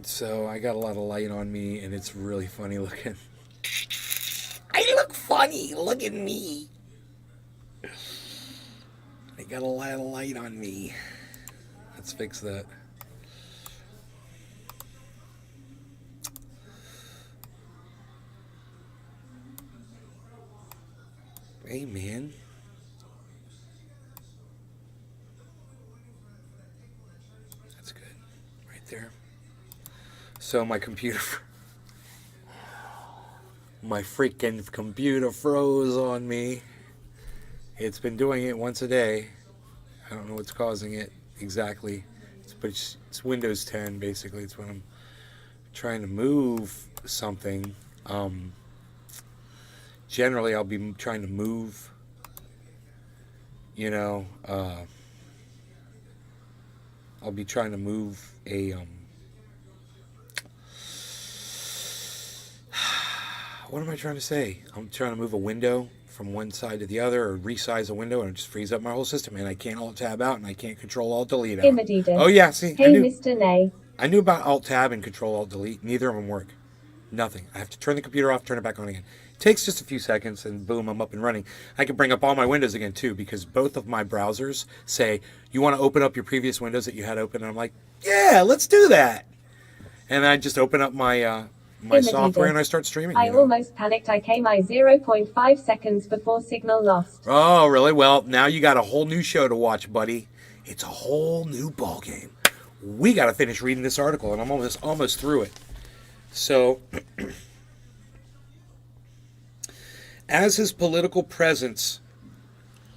So I got a lot of light on me, and it's really funny looking. I look funny. Look at me. I got a lot of light on me. Let's fix that. Hey, man. That's good. Right there. So my computer... My freaking computer froze on me. It's been doing it once a day. I don't know what's causing it exactly. But it's Windows 10, basically. It's when I'm trying to move something. Generally, I'll be trying to move, you know, I'll be trying to move a, what am I trying to say? I'm trying to move a window from one side to the other or resize a window, and it just frees up my whole system, and I can't Alt-Tab out, and I can't Control-Alt-Delete out. Oh, yeah, see, hey, Mr. Nay. I knew about Alt-Tab and Control-Alt-Delete. Neither of them work. Nothing. I have to turn the computer off, turn it back on again. It takes just a few seconds, and boom, I'm up and running. I can bring up all my windows again, too, because both of my browsers say, you want to open up your previous windows that you had open? And I'm like, yeah, let's do that. And I just open up my software and I start streaming. I almost panicked. I came 0.5 seconds before signal lost. Oh, really? Well, now you got a whole new show to watch, buddy. It's a whole new ball game. We got to finish reading this article, and I'm almost through it. So, as his political presence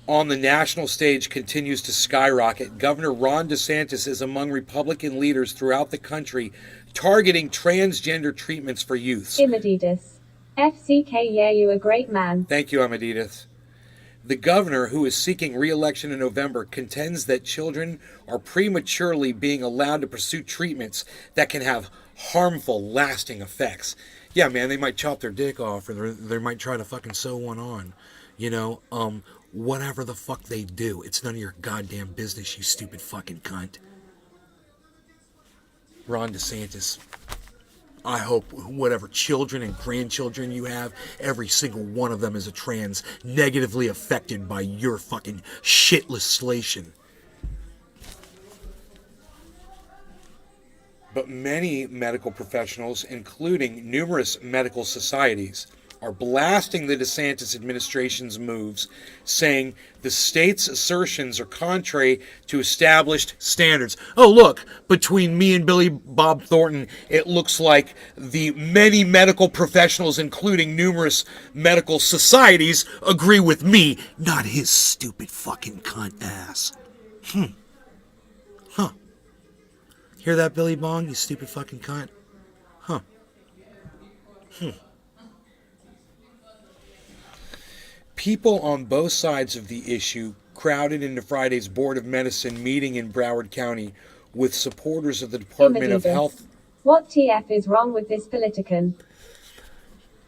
on the national stage continues to skyrocket, Governor Ron DeSantis is among Republican leaders throughout the country targeting transgender treatments for youths. Imadidas. FCK, yeah, you a great man. Thank you, Amadidas. The governor, who is seeking re-election in November, contends that children are prematurely being allowed to pursue treatments that can have harmful, lasting effects. Yeah, man, they might chop their dick off, or they might try to fucking sew one on. You know, whatever the fuck they do, it's none of your goddamn business, you stupid fucking cunt. Ron DeSantis, I hope whatever children and grandchildren you have, every single one of them is a trans, negatively affected by your fucking shit legislation. But many medical professionals, including numerous medical societies, are blasting the DeSantis administration's moves, saying the state's assertions are contrary to established standards. Oh, look, between me and Billy Bob Thornton, it looks like the many medical professionals, including numerous medical societies, agree with me, not his stupid fucking cunt ass. Huh. Hear that, Billy Bong, you stupid fucking cunt? Huh. People on both sides of the issue crowded into Friday's Board of Medicine meeting in Broward County with supporters of the Department of Health. What TF is wrong with this politician?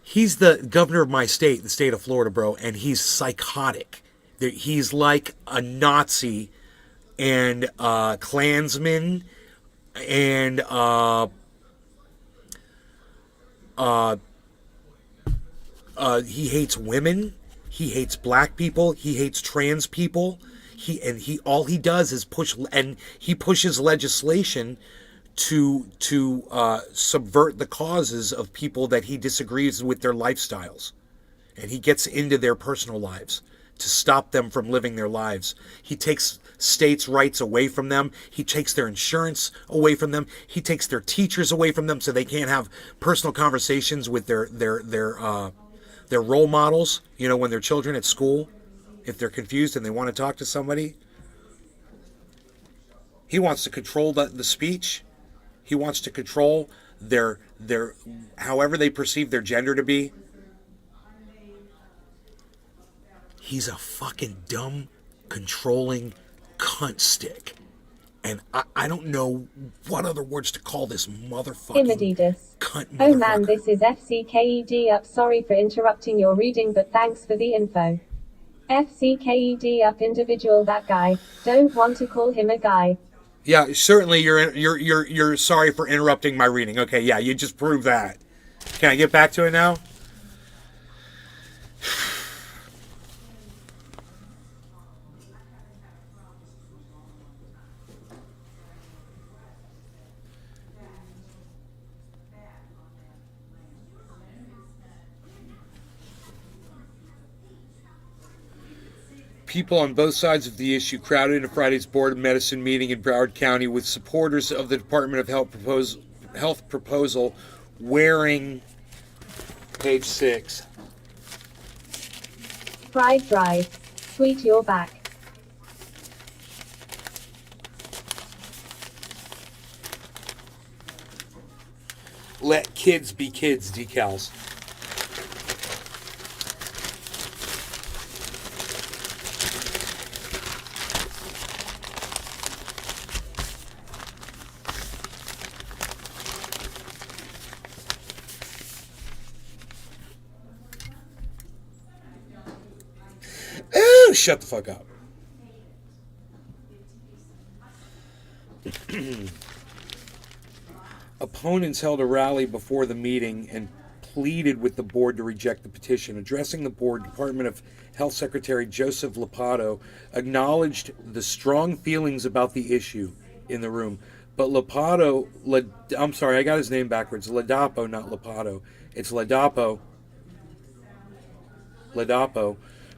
He's the governor of my state, the state of Florida, bro, and he's psychotic. He's like a Nazi and Klansman and he hates women. He hates black people. He hates trans people. All he does is pushes legislation to subvert the causes of people that he disagrees with their lifestyles, and he gets into their personal lives to stop them from living their lives. He takes states' rights away from them. He takes their insurance away from them. He takes their teachers away from them so they can't have personal conversations with their role models, you know, when they're children at school, if they're confused and they want to talk to somebody. He wants to control the speech. He wants to control their however they perceive their gender to be. He's a fucking dumb, controlling cunt stick. And I don't know what other words to call this motherfucking cunt motherfucker. Oh man, this is FCKED up. Sorry for interrupting your reading, but thanks for the info. FCKED up individual, that guy. Don't want to call him a guy. Yeah, certainly you're sorry for interrupting my reading. Okay, yeah, you just proved that. Can I get back to it now? People on both sides of the issue crowded into Friday's Board of Medicine meeting in Broward County with supporters of the Department of Health proposal wearing page 6. Pride Drive. Tweet your back. Let kids be kids decals. Ooh, shut the fuck up. Opponents held a rally before the meeting and pleaded with the board to reject the petition. Addressing the board, Department of Health Secretary Joseph Lopato acknowledged the strong feelings about the issue in the room. But I'm sorry, I got his name backwards. Ladapo, not Lopato. It's Ladapo,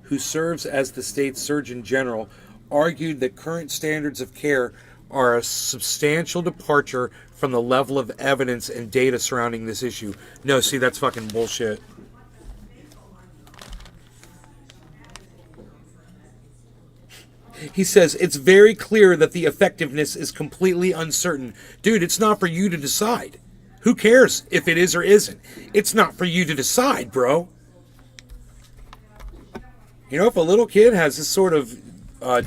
who serves as the state's Surgeon General, argued that current standards of care are a substantial departure from the level of evidence and data surrounding this issue. No, see, that's fucking bullshit. He says, it's very clear that the effectiveness is completely uncertain. Dude, it's not for you to decide. Who cares if it is or isn't? It's not for you to decide, bro. You know, if a little kid has this sort of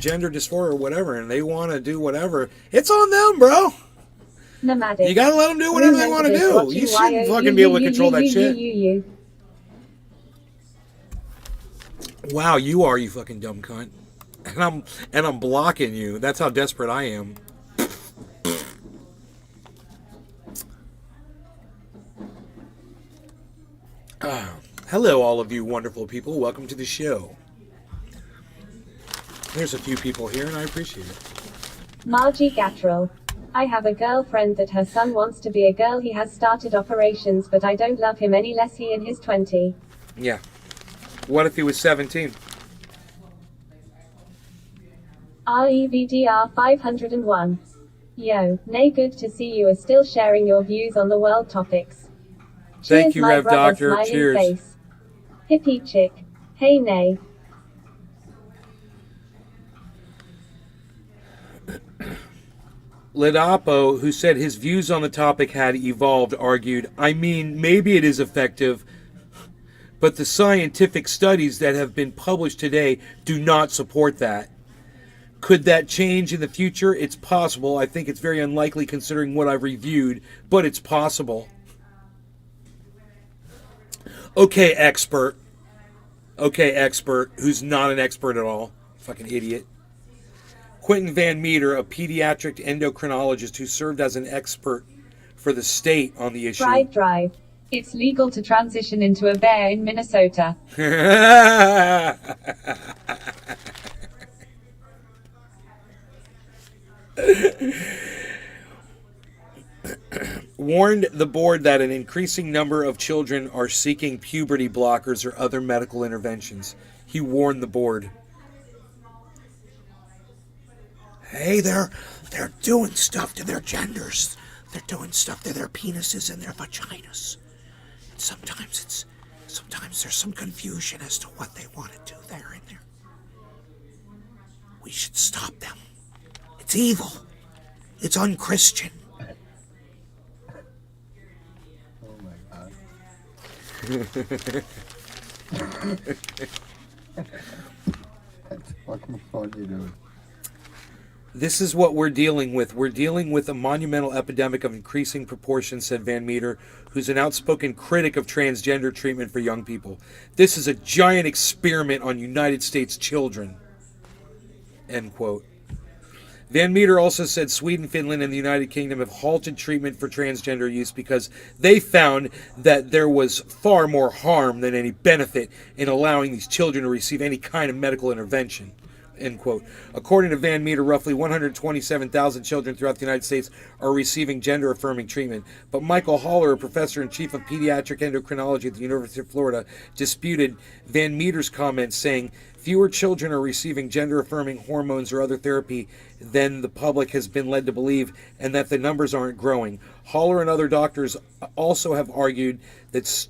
gender dysphoria or whatever, and they want to do whatever, it's on them, bro. Nomadic. You gotta let them do whatever they want to do. You shouldn't fucking be able to control that shit. Wow, you are, you fucking dumb cunt. And I'm blocking you. That's how desperate I am. Hello, all of you wonderful people. Welcome to the show. There's a few people here, and I appreciate it. Margie Gattrell. I have a girlfriend that her son wants to be a girl. He has started operations, but I don't love him any less. He in his 20. Yeah. What if he was 17? REVDR 501. Yo, nay, good to see you are still sharing your views on the world topics. Thank Cheers, you, my Rev brother, Doctor. smiling Cheers. face. Hippie chick. Hey, nay. Ladapo, who said his views on the topic had evolved, argued, I mean, maybe it is effective, but the scientific studies that have been published today do not support that. Could that change in the future? It's possible. I think it's very unlikely considering what I've reviewed, but it's possible. Okay, expert. Okay, expert, who's not an expert at all. Fucking idiot. Quentin Van Meter, a pediatric endocrinologist who served as an expert for the state on the issue. Pride Drive. It's legal to transition into a bear in Minnesota. Warned the board that an increasing number of children are seeking puberty blockers or other medical interventions. He warned the board. Hey, they're doing stuff to their genders. They're doing stuff to their penises and their vaginas. Sometimes there's some confusion as to what they want to do there in there. We should stop them. It's evil. It's unchristian. Oh my god. That's fucking funny, dude. This is what we're dealing with. We're dealing with a monumental epidemic of increasing proportions, said Van Meter, who's an outspoken critic of transgender treatment for young people. This is a giant experiment on United States children. End quote. Van Meter also said Sweden, Finland, and the United Kingdom have halted treatment for transgender use because they found that there was far more harm than any benefit in allowing these children to receive any kind of medical intervention. End quote. According to Van Meter, roughly 127,000 children throughout the United States are receiving gender-affirming treatment. But Michael Haller, a professor in chief of pediatric endocrinology at the University of Florida, disputed Van Meter's comments, saying fewer children are receiving gender-affirming hormones or other therapy than the public has been led to believe, and that the numbers aren't growing. Haller and other doctors also have argued that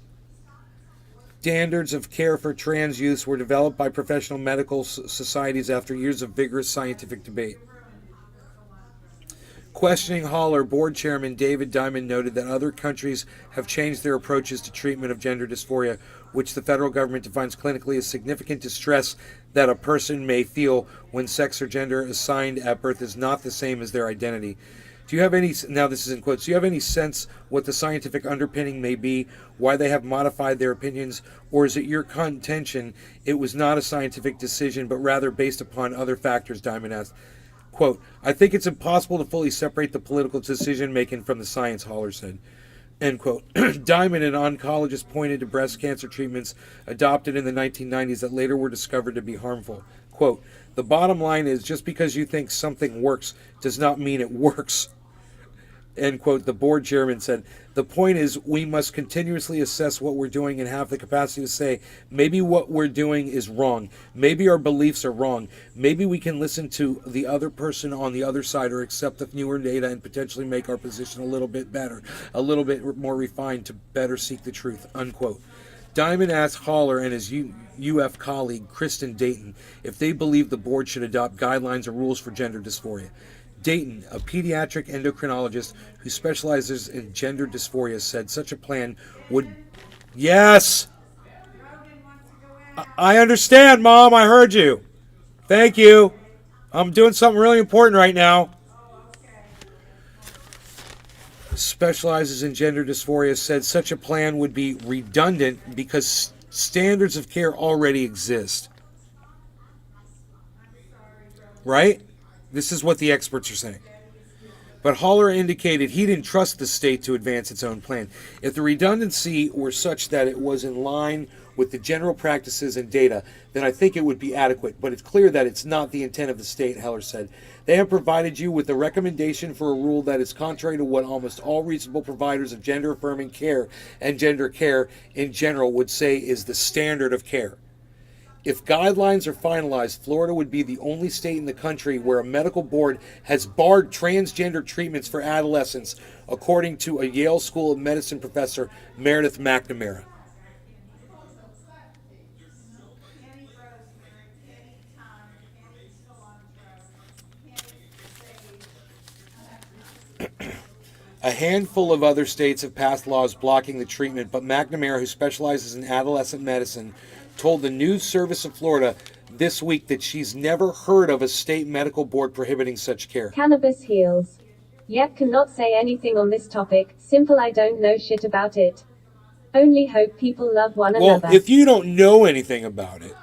standards of care for trans youths were developed by professional medical societies after years of vigorous scientific debate. Questioning Haller, board chairman David Diamond noted that other countries have changed their approaches to treatment of gender dysphoria, which the federal government defines clinically as significant distress that a person may feel when sex or gender assigned at birth is not the same as their identity. Do you have any, now this is in quotes, do you have any sense what the scientific underpinning may be, why they have modified their opinions, or is it your contention it was not a scientific decision but rather based upon other factors, Diamond asked. Quote, I think it's impossible to fully separate the political decision making from the science, Haller said. End quote. Diamond, an oncologist, pointed to breast cancer treatments adopted in the 1990s that later were discovered to be harmful. Quote, the bottom line is just because you think something works does not mean it works. End quote. The board chairman said, the point is we must continuously assess what we're doing and have the capacity to say, maybe what we're doing is wrong. Maybe our beliefs are wrong. Maybe we can listen to the other person on the other side or accept the newer data and potentially make our position a little bit better, a little bit more refined to better seek the truth, unquote. Diamond asked Haller and his UF colleague, Kristen Dayton, if they believe the board should adopt guidelines or rules for gender dysphoria. Dayton, a pediatric endocrinologist who specializes in gender dysphoria, said such a plan would... Yes! I understand, Mom. I heard you. Thank you. I'm doing something really important right now. Specializes in gender dysphoria, said such a plan would be redundant because standards of care already exist. Right? This is what the experts are saying. But Haller indicated he didn't trust the state to advance its own plan. If the redundancy were such that it was in line with the general practices and data, then I think it would be adequate. But it's clear that it's not the intent of the state, Haller said. They have provided you with a recommendation for a rule that is contrary to what almost all reasonable providers of gender-affirming care and gender care in general would say is the standard of care. If guidelines are finalized, Florida would be the only state in the country where a medical board has barred transgender treatments for adolescents, according to a Yale School of Medicine professor, Meredith McNamara. A handful of other states have passed laws blocking the treatment, but McNamara, who specializes in adolescent medicine, told the News Service of Florida this week that she's never heard of a state medical board prohibiting such care. Cannabis heals. Yep, cannot say anything on this topic. Simple, I don't know shit about it. Only hope people love one another. Well, if you don't know anything about it,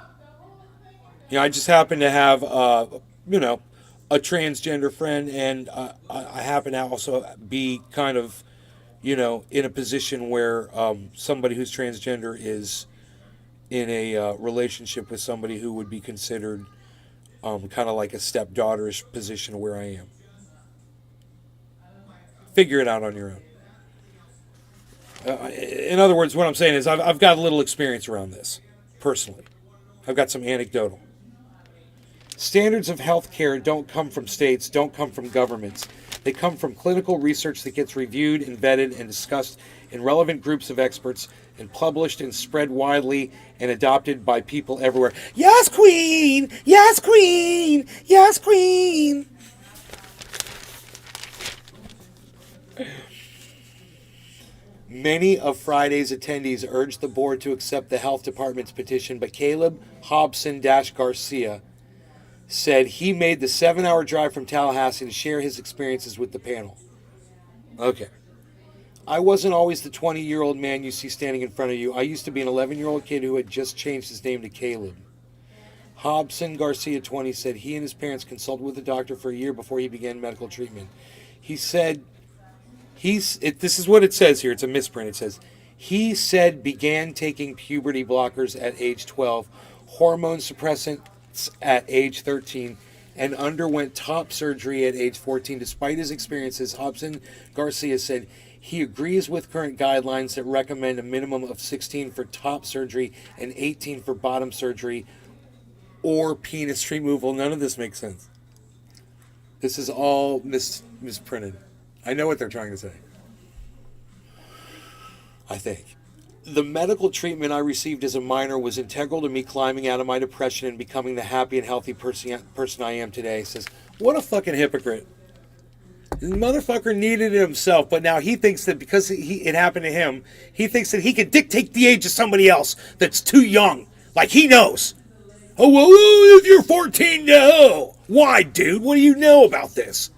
I just happen to have, a transgender friend, and I happen to also be kind of, in a position where somebody who's transgender is in a relationship with somebody who would be considered kind of like a stepdaughters position where I am. Figure it out on your own. In other words, what I'm saying is I've got a little experience around this, personally. I've got some anecdotal. Standards of health care don't come from states, don't come from governments. They come from clinical research that gets reviewed and vetted and discussed in relevant groups of experts and published and spread widely and adopted by people everywhere. Yes, Queen! Yes, Queen! Yes, Queen! Many of Friday's attendees urged the board to accept the health department's petition, but Caleb Hobson-Garcia said he made the 7-hour drive from Tallahassee to share his experiences with the panel. Okay. I wasn't always the 20-year-old man you see standing in front of you. I used to be an 11-year-old kid who had just changed his name to Caleb. Hobson Garcia 20 said he and his parents consulted with a doctor for a year before he began medical treatment. He said this is what it says here. It's a misprint. It says he said began taking puberty blockers at age 12, hormone suppressants at age 13, and underwent top surgery at age 14. Despite his experiences, Hobson Garcia said he agrees with current guidelines that recommend a minimum of 16 for top surgery and 18 for bottom surgery or penis removal. None of this makes sense. This is all misprinted. I know what they're trying to say. I think. The medical treatment I received as a minor was integral to me climbing out of my depression and becoming the happy and healthy person I am today. He says, what a fucking hypocrite. The motherfucker needed it himself, but now he thinks that because it happened to him, he thinks that he can dictate the age of somebody else that's too young. Like he knows. Oh, well, if you're 14, no. Why, dude? What do you know about this?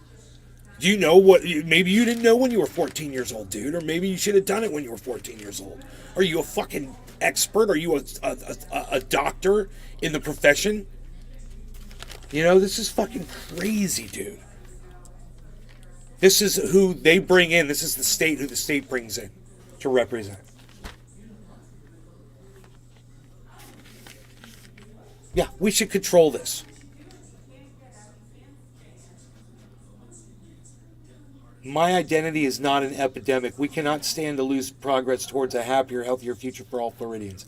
Do you know what? Maybe you didn't know when you were 14 years old, dude. Or maybe you should have done it when you were 14 years old. Are you a fucking expert? Are you a doctor in the profession? You know, this is fucking crazy, dude. This is who they bring in. This is the state, who the state brings in to represent. Yeah, we should control this. My identity is not an epidemic. We cannot stand to lose progress towards a happier, healthier future for all Floridians.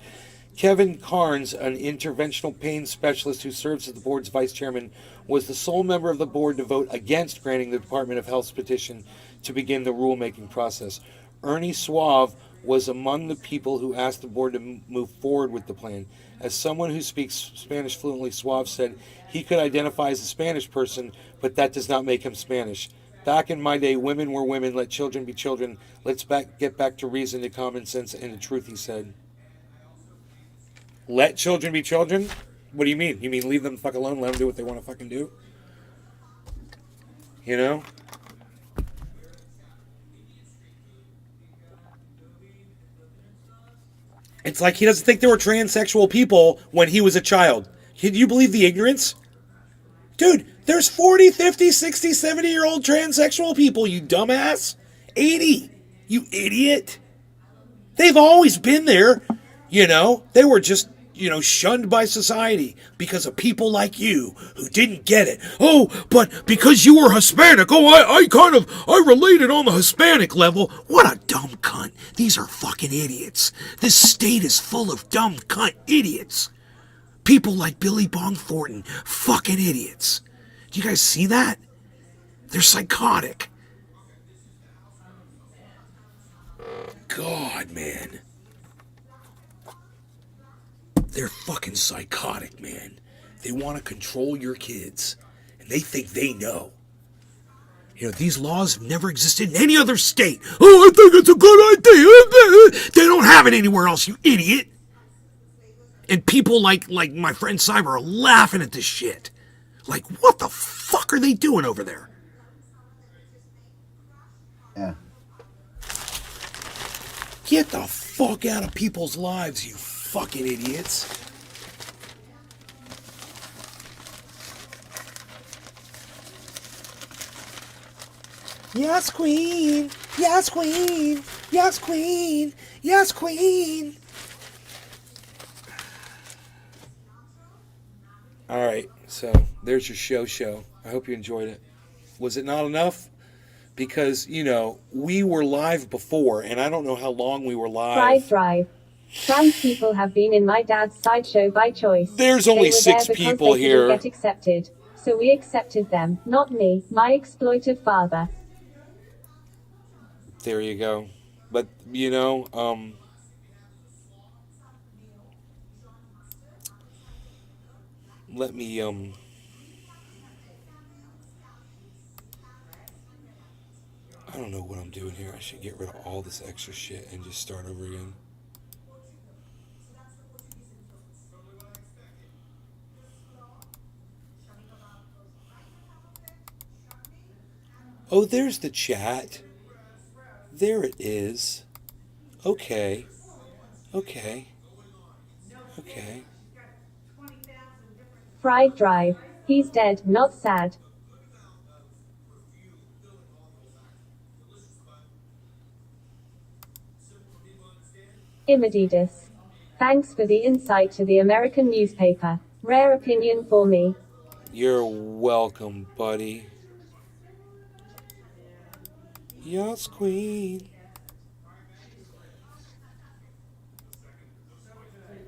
Kevin Carnes, an interventional pain specialist who serves as the board's vice chairman, was the sole member of the board to vote against granting the Department of Health's petition to begin the rulemaking process. Ernie Suave was among the people who asked the board to move forward with the plan. As someone who speaks Spanish fluently, Suave said he could identify as a Spanish person, but that does not make him Spanish. Back in my day, women were women, let children be children. Let's get back to reason, to common sense, and to truth, he said. Let children be children? What do you mean? You mean leave them the fuck alone, let them do what they want to fucking do? You know? It's like he doesn't think there were transsexual people when he was a child. Can you believe the ignorance? Dude, there's 40, 50, 60, 70-year-old transsexual people, you dumbass. 80, you idiot. They've always been there, you know. They were just, shunned by society because of people like you who didn't get it. Oh, but because you were Hispanic, I related on the Hispanic level. What a dumb cunt. These are fucking idiots. This state is full of dumb cunt idiots. People like Billy Bong Thornton, fucking idiots. Do you guys see that? They're psychotic. God, man. They're fucking psychotic, man. They want to control your kids. And they think they know. These laws have never existed in any other state. Oh, I think it's a good idea. They don't have it anywhere else, you idiot. And people like my friend Cyber are laughing at this shit. Like, what the fuck are they doing over there? Yeah. Get the fuck out of people's lives, you fucking idiots. Yes, queen. Yes, queen. Yes, queen. Yes, queen. All right, so there's your show. I hope you enjoyed it. Was it not enough? Because, we were live before, and I don't know how long we were live. Drive. Trans people have been in my dad's sideshow by choice. There's only 6 people here. They didn't get accepted. So we accepted them, not me, my exploited father. There you go. But, let me, I don't know what I'm doing here. I should get rid of all this extra shit and just start over again. Oh, there's the chat. There it is. Okay. Fried Drive. He's dead, not sad. Imadidas. Thanks for the insight to the American newspaper. Rare opinion for me. You're welcome, buddy. Yes, queen.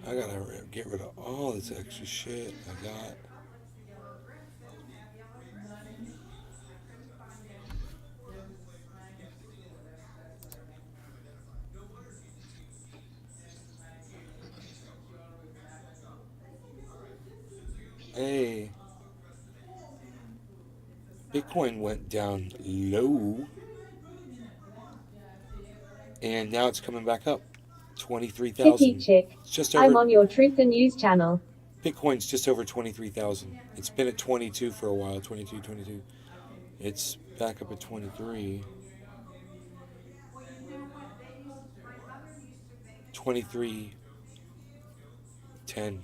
I gotta get rid of all this extra shit I got. Hey, Bitcoin went down low, and now it's coming back up. Kitty 23,000. chick. It's just I'm over. on your Truth and News channel. Bitcoin's just over 23,000. It's been at 22 for a while. 22. It's back up at 23. 23. 10.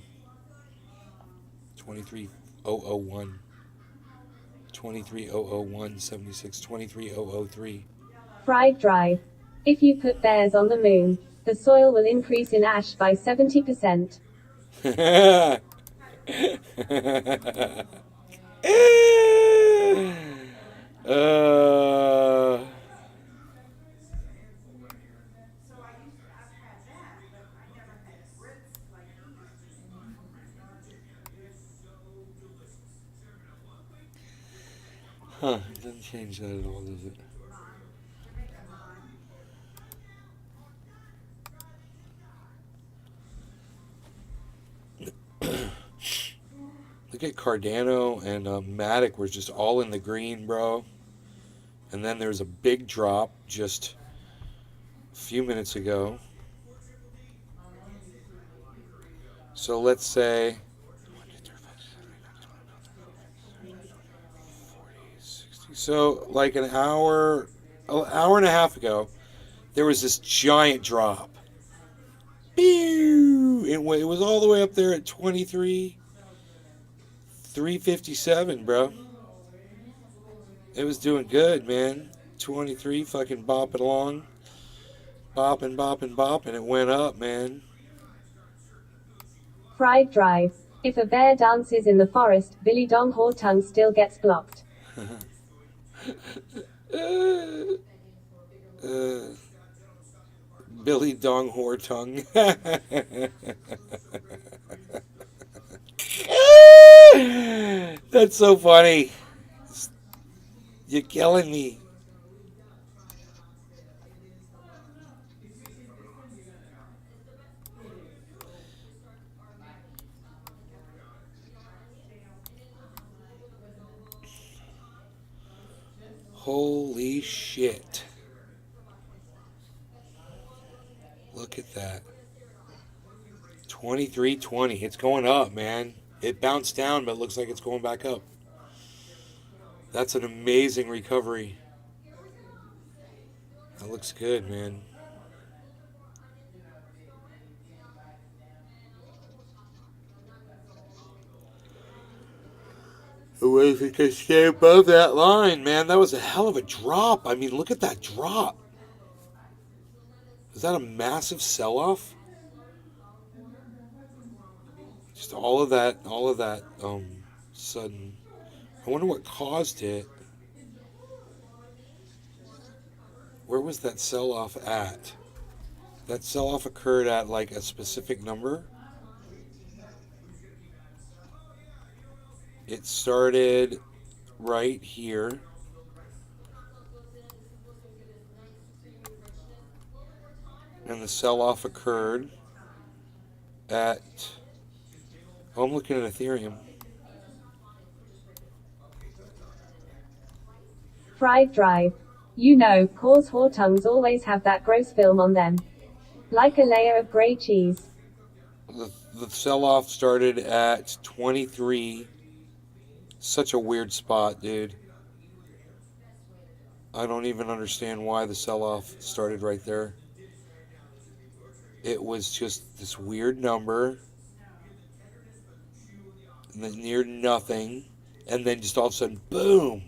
23,001. 23,001. 76. 23,003. Fried Drive. If you put bears on the moon, the soil will increase in ash by 70%. Huh, it doesn't change that at all, does it? Look at Cardano and Matic were just all in the green, bro. And then there's a big drop just a few minutes ago. So let's say so like an hour and a half ago, there was this giant drop. It was all the way up there at 357, bro. It was doing good, man. 23, fucking bopping along. Bopping. It went up, man. Fried Drive. If a bear dances in the forest, Billy Dong Hortung still gets blocked. Billy Dong Hortung. That's so funny. You're killing me. Holy shit. Look at that. 23.20. It's going up, man. It bounced down, but it looks like it's going back up. That's an amazing recovery. That looks good, man. If it could stay above that line, man, that was a hell of a drop. I mean, look at that drop. Is that a massive sell-off? Just all of that, sudden. I wonder what caused it. Where was that sell-off at? That sell-off occurred at like a specific number. It started right here. And the sell-off occurred at... Oh, I'm looking at Ethereum. Fried Drive. You know, cause Hortungs always have that gross film on them. Like a layer of grey cheese. The sell-off started at 23. Such a weird spot, dude. I don't even understand why the sell-off started right there. It was just this weird number. and then near nothing, and then just all of a sudden, boom,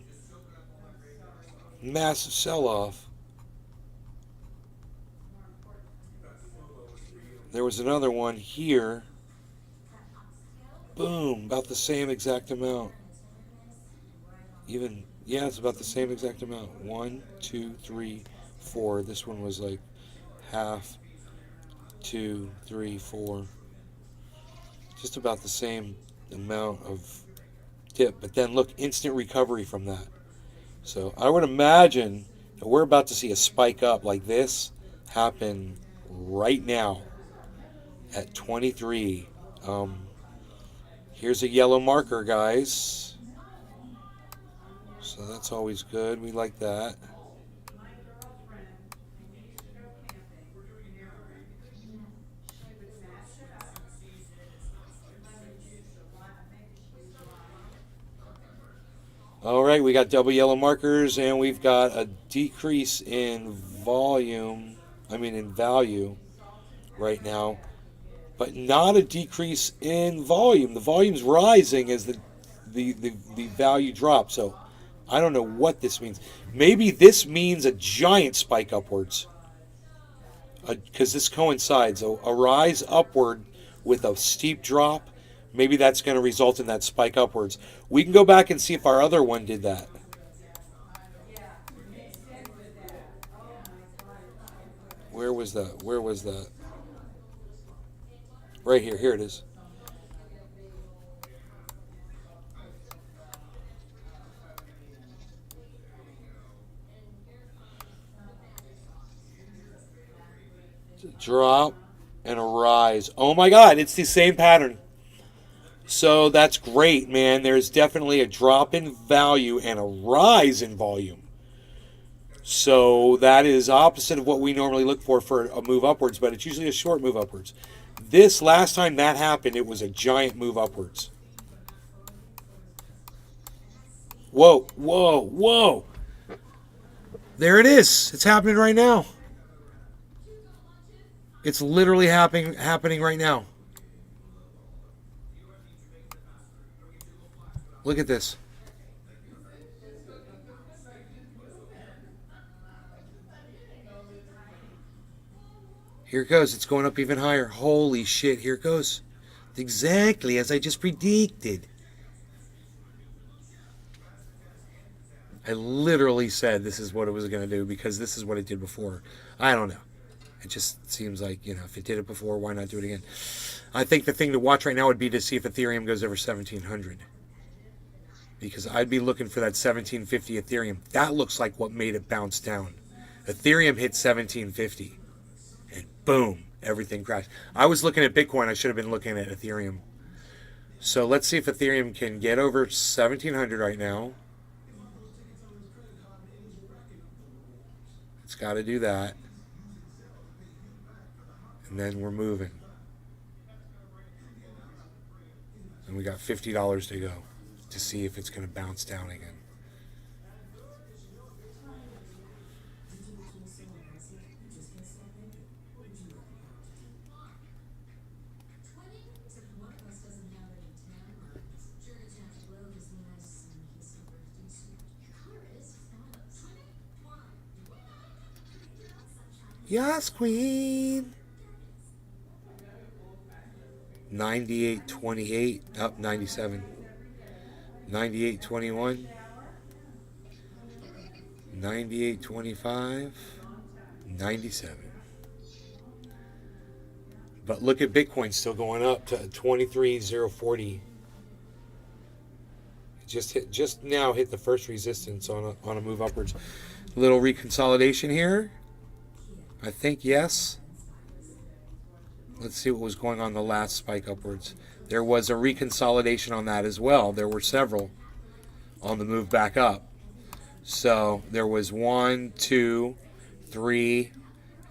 massive sell-off. There was another one here. Boom, about the same exact amount. Even, yeah, it's about the same exact amount. 1, 2, 3, 4. This one was like half, 2, 3, 4. Just about the same amount of dip. But then look, instant recovery from that. So I would imagine that we're about to see a spike up like this happen right now at 23. Here's a yellow marker, guys. So that's always good. We like that. All right, we got double yellow markers, and we've got a decrease in volume, in value right now, but not a decrease in volume. The volume's rising as the value drops. So I don't know what this means. Maybe this means a giant spike upwards, because this coincides. A rise upward with a steep drop. Maybe that's going to result in that spike upwards. We can go back and see if our other one did that. Where was that? Where was that? Right here. Here it is. Drop and a rise. Oh my God, it's the same pattern. So that's great, man. There's definitely a drop in value and a rise in volume. So that is opposite of what we normally look for a move upwards, but it's usually a short move upwards. This last time that happened, it was a giant move upwards. Whoa, whoa, whoa. There it is. It's happening right now. It's literally happening right now. Look at this. Here it goes. It's going up even higher. Holy shit. Here it goes. Exactly as I just predicted. I literally said this is what it was going to do because this is what it did before. I don't know. It just seems like, if it did it before, why not do it again? I think the thing to watch right now would be to see if Ethereum goes over 1,700. Because I'd be looking for that 1,750 Ethereum. That looks like what made it bounce down. Ethereum hit 1,750. And boom, everything crashed. I was looking at Bitcoin. I should have been looking at Ethereum. So let's see if Ethereum can get over 1,700 right now. It's got to do that. And then we're moving. And we got $50 to go to see if it's going to bounce down again. YAAS, Queen. 98.28 up 97. 98.21. 98.25. 97. But look at Bitcoin still going up to 23,040. Just now hit the first resistance on a move upwards. Little reconsolidation here. I think yes. Let's see what was going on the last spike upwards. There was a reconsolidation on that as well. There were several on the move back up. So there was 1, 2, 3,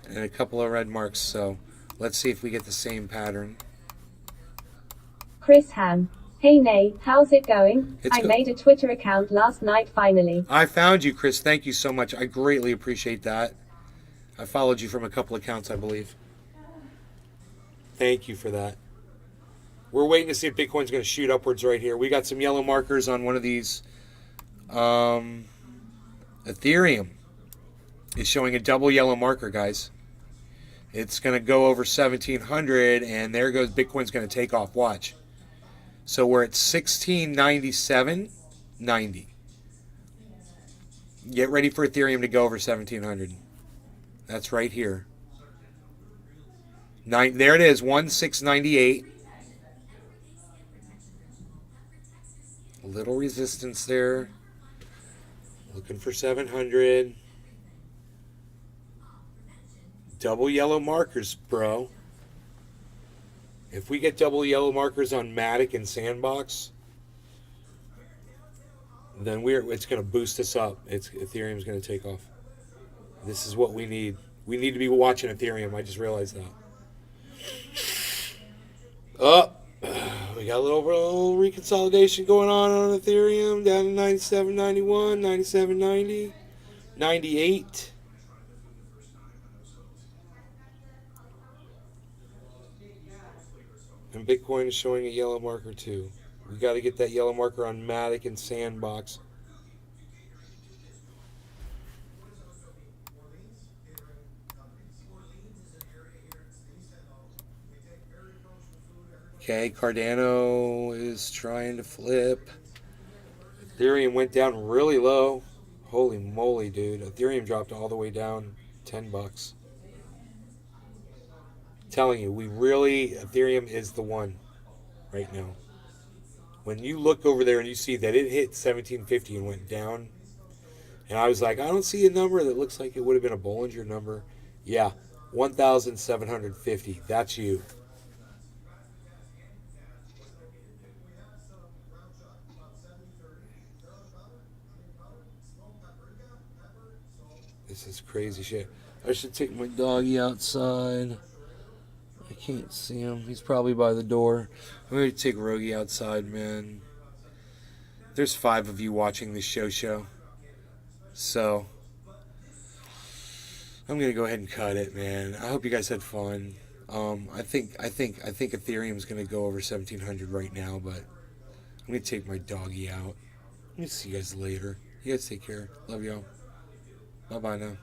and a couple of red marks. So let's see if we get the same pattern. Chris Ham. Hey Nay, how's it going? I made a Twitter account last night finally. I found you, Chris. Thank you so much. I greatly appreciate that. I followed you from a couple accounts, I believe. Thank you for that. We're waiting to see if Bitcoin's going to shoot upwards right here. We got some yellow markers on one of these. Ethereum is showing a double yellow marker, guys. It's going to go over 1700, and there goes Bitcoin's going to take off. Watch. So we're at 1697.90. Get ready for Ethereum to go over 1700. That's right here. There it is, 1698. A little resistance there. Looking for 700. Double yellow markers, bro. If we get double yellow markers on Matic and Sandbox, then it's going to boost us up. Ethereum's going to take off. This is what we need. We need to be watching Ethereum. I just realized that. Oh, we got a little reconsolidation going on Ethereum. Down to 97.91, 97.90, 98. And Bitcoin is showing a yellow marker too. We got to get that yellow marker on Matic and Sandbox. Okay, Cardano is trying to flip. Ethereum went down really low. Holy moly, dude. Ethereum dropped all the way down $10. Telling you, Ethereum is the one right now. When you look over there and you see that it hit 1750 and went down, and I was like, I don't see a number that looks like it would have been a Bollinger number. Yeah, 1,750. That's you. This is crazy shit. I should take my doggy outside. I can't see him. He's probably by the door. I'm going to take Rogie outside, man. There's 5 of you watching this show. So, I'm going to go ahead and cut it, man. I hope you guys had fun. I think Ethereum's going to go over 1700 right now, but I'm going to take my doggy out. I'm going to see you guys later. You guys take care. Love y'all. Bye-bye now.